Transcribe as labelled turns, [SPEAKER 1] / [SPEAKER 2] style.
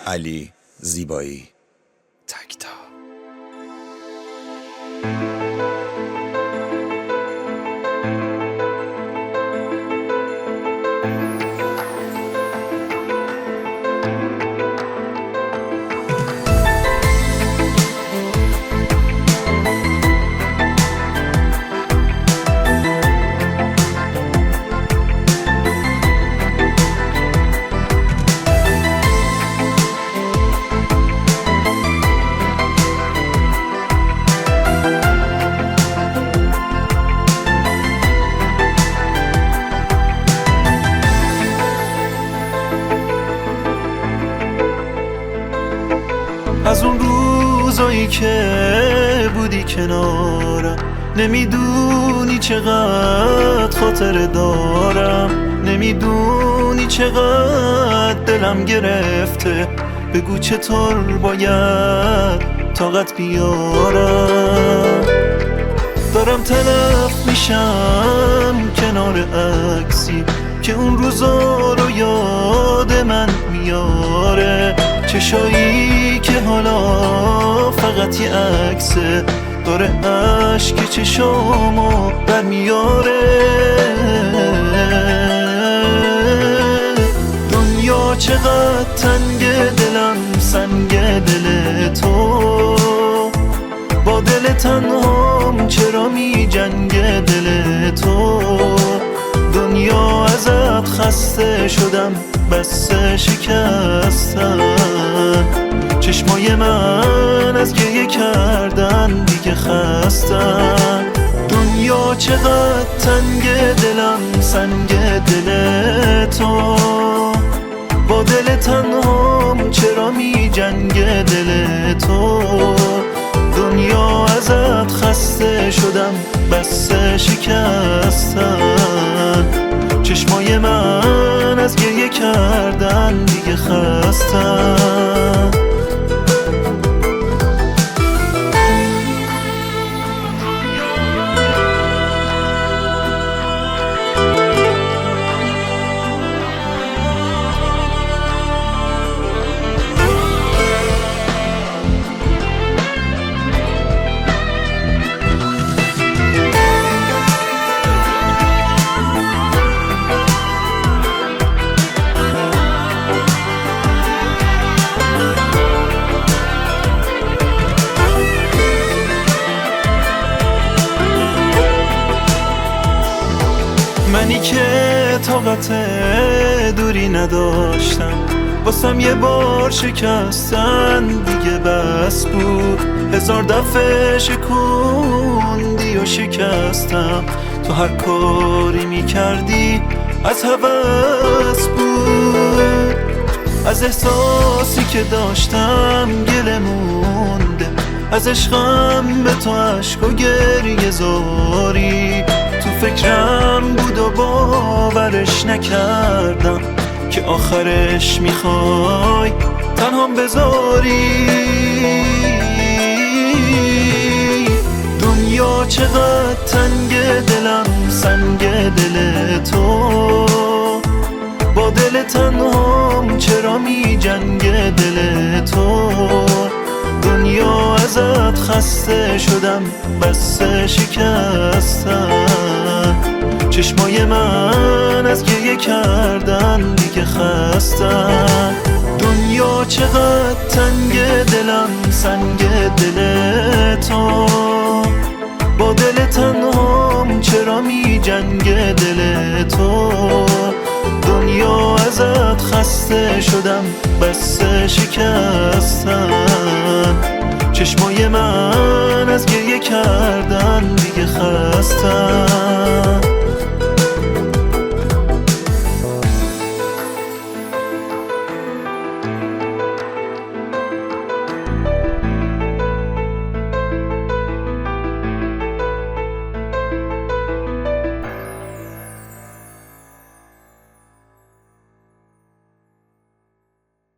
[SPEAKER 1] علی زیبایی تکتا.
[SPEAKER 2] از اون روزایی که بودی کنارم، نمیدونی چقدر خاطر دارم، نمیدونی چقدر دلم گرفته. بگو چطور باید طاقت بیارم. دارم تلف میشم کنار عکسی که اون روزا رو یاد من میاره. چشایی که حالا فقط یه عکسه، داره عشق چشامو برمیاره. دنیا چقدر تنگ، دلم سنگ دل تو. با دل تنهام چرا می جنگ دل تو. دنیا ازت خسته شدم، بس شکستم. چشمای من از گریه کردن دیگه خستم. دنیا چقدر تنگ، دلم سنگ دل تو. با دل تنهام چرا می جنگ دل تو. دنیا ازت خسته شدم، بس شکستم. چشمای من از گریه کردن دیگه خستم. منی که طاقت دوری نداشتم، واسم یه بار شکستن دیگه بس بود. هزار دفعه شکوندی و شکستم، تو هر کاری میکردی از هوس بود. از احساسی که داشتم گله مونده، از عشقم به تو عشق و گریه زاری. تو فکرم بود و باورش نکردم که آخرش میخوای تنهام بذاری. دنیا چقدر تنگ، دلم سنگ دل تو. با دل تنهام چرا می جنگ دل تو. دنیا ازت خسته شدم، بس شکستم. چشمای من از گریه کردن دیگه خستم. دنیا چقدر تنگ، دلم سنگ دل تو. با دل تنهام چرا می جنگ دل تو. دنیا ازت خسته شدم، بس شکستم. چشمای من از گریه کردن دیگه خستم.